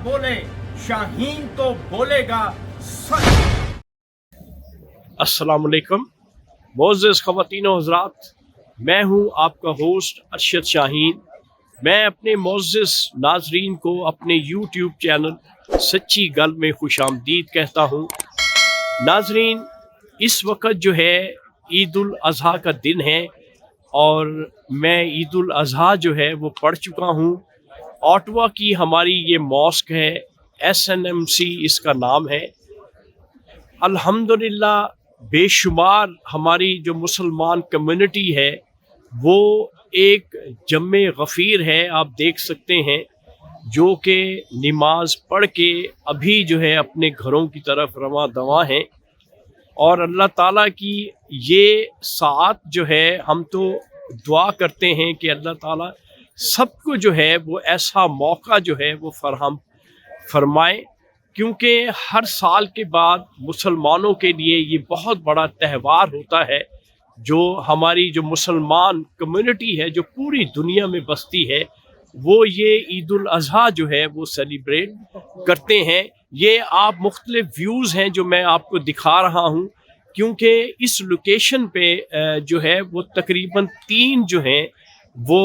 बोले शाहीन तो बोलेगा सच। अस्सलाम वालेकुम मोअज़्ज़ज़ ख़वातीन व हज़रात, मैं हूँ आपका होस्ट अरशद शाहीन। मैं अपने मोअज़्ज़ज़ नाज़रीन को अपने यूट्यूब चैनल सच्ची गल में खुशामदीद कहता हूँ। नाज़रीन, इस वक्त जो है ईद उल अज़हा का दिन है और मैं ईद उल अज़हा जो है वो पढ़ चुका हूँ। ऑटवा की हमारी ये मॉस्क है, SNMC इसका नाम है। अल्हम्दुलिल्लाह बेशुमार हमारी जो मुसलमान कम्युनिटी है वो एक जम्मे गफ़ीर है, आप देख सकते हैं, जो कि नमाज पढ़ के अभी जो है अपने घरों की तरफ रवां दवा हैं। और अल्लाह ताला की ये साथ जो है, हम तो दुआ करते हैं कि अल्लाह ताला सबको जो है वो ऐसा मौका जो है वो फराहम फरमाए, क्योंकि हर साल के बाद मुसलमानों के लिए ये बहुत बड़ा त्यौहार होता है। जो हमारी जो मुसलमान कम्युनिटी है जो पूरी दुनिया में बसती है, वो ये ईद उल अज़हा जो है वो सेलिब्रेट करते हैं। ये आप मुख्तलिफ व्यूज़ हैं जो मैं आपको दिखा रहा हूँ, क्योंकि इस लोकेशन पे जो है वो तकरीबन 3 जो हैं वो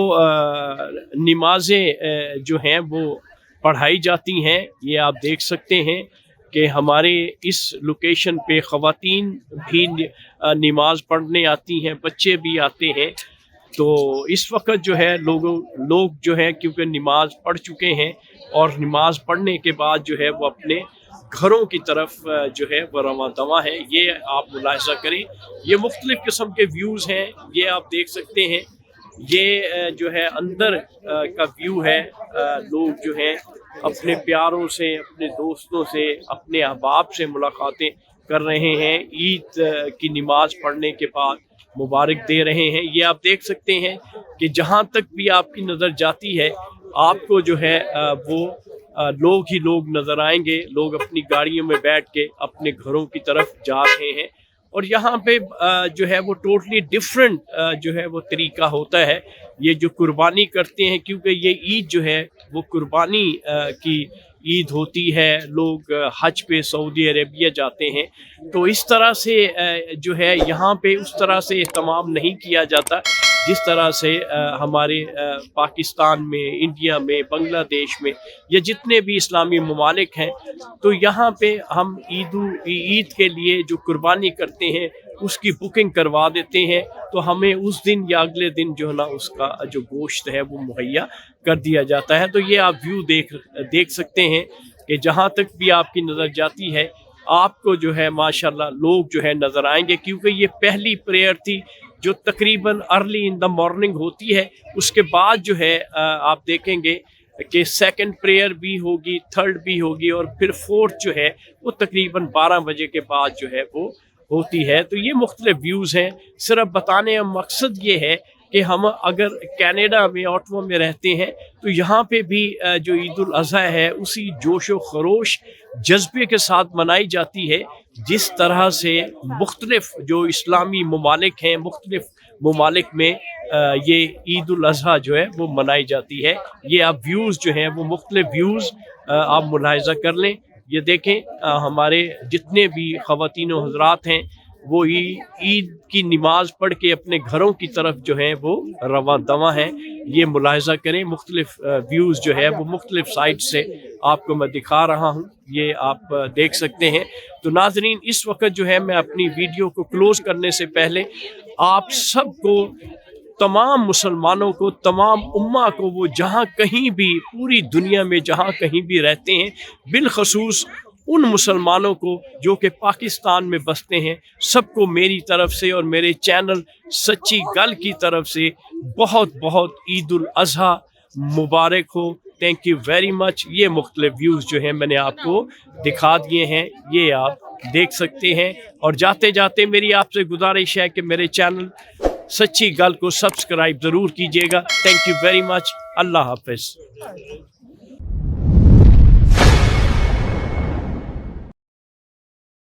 नमाज़ें जो हैं वो पढ़ाई जाती हैं। ये आप देख सकते हैं कि हमारे इस लोकेशन पे ख़वातीन भी नमाज पढ़ने आती हैं, बच्चे भी आते हैं। तो इस वक्त जो है लोग जो हैं, क्योंकि नमाज पढ़ चुके हैं और नमाज पढ़ने के बाद जो है वो अपने घरों की तरफ जो है वो रवां दवा है। ये आप मुलाहिज़ा करें, ये मुख्तलिफ़ किस्म के व्यूज़ हैं, ये आप देख सकते हैं। ये जो है अंदर का व्यू है। लोग जो हैं अपने प्यारों से, अपने दोस्तों से, अपने अहबाब से मुलाकातें कर रहे हैं। ईद की नमाज पढ़ने के बाद मुबारक दे रहे हैं। ये आप देख सकते हैं कि जहाँ तक भी आपकी नज़र जाती है, आपको जो है वो लोग ही लोग नज़र आएंगे। लोग अपनी गाड़ियों में बैठ के अपने घरों की तरफ जा रहे हैं। और यहाँ पे जो है वो टोटली डिफरेंट जो है वो तरीका होता है। ये जो कुर्बानी करते हैं, क्योंकि ये ईद जो है वो कुर्बानी की ईद होती है। लोग हज पे सऊदी अरेबिया जाते हैं, तो इस तरह से जो है यहाँ पे उस तरह से एहतमाम नहीं किया जाता जिस तरह से हमारे पाकिस्तान में, इंडिया में, बांग्लादेश में या जितने भी इस्लामी ममालिक हैं। तो यहाँ पे हम ईद के लिए जो कुर्बानी करते हैं उसकी बुकिंग करवा देते हैं, तो हमें उस दिन या अगले दिन जो है ना उसका जो गोश्त है वो मुहैया कर दिया जाता है। तो ये आप व्यू देख सकते हैं कि जहाँ तक भी आपकी नज़र जाती है, आपको जो है माशाल्लाह लोग जो है नज़र आएंगे, क्योंकि ये पहली प्रेयर थी जो तकरीबन अर्ली इन द मॉर्निंग होती है। उसके बाद जो है आप देखेंगे कि सेकंड प्रेयर भी होगी, थर्ड भी होगी, और फिर फोर्थ जो है वो तकरीबन 12 बजे के बाद जो है वो होती है। तो ये मुख्तलिफ व्यूज़ हैं। सिर्फ बताने का मकसद ये है कि हम अगर कनाडा में, ऑटवा में रहते हैं, तो यहाँ पे भी जो ईद उल अज़हा है उसी जोश व खरोश जज्बे के साथ मनाई जाती है, जिस तरह से मुख्तलिफ जो इस्लामी ममालिक हैं, मुख्तलिफ ममालिक में ये ईद उल अज़हा जो है वो मनाई जाती है। ये आप व्यूज़ जो हैं वो मुख्तलिफ व्यूज़ आप मुलाहिज़ा कर लें। ये देखें, हमारे जितने भी ख़वातीन व हज़रात हैं वो ईद की नमाज पढ़ के अपने घरों की तरफ जो है वो रवां दवा हैं। ये मुलाहिज़ा करें, मुख्तलिफ व्यूज़ जो है वो मुख्तलिफ साइड से आपको मैं दिखा रहा हूँ, ये आप देख सकते हैं। तो नाज़रीन, इस वक्त जो है मैं अपनी वीडियो को क्लोज़ करने से पहले आप सबको, तमाम मुसलमानों को, तमाम उम्मा को, वो जहाँ कहीं भी पूरी दुनिया में जहाँ कहीं भी रहते हैं, बिलखसूस उन मुसलमानों को जो कि पाकिस्तान में बसते हैं, सबको मेरी तरफ से और मेरे चैनल सच्ची गल की तरफ से बहुत बहुत ईद उल अज़हा मुबारक हो। Thank you very much. ये मुख्तलिफ व्यूज़ जो हैं मैंने आपको दिखा दिए हैं, ये आप देख सकते हैं। और जाते जाते मेरी आपसे गुजारिश है कि मेरे चैनल सच्ची गल को सब्सक्राइब ज़रूर कीजिएगा। Thank you very much. अल्लाह हाफ़िज़।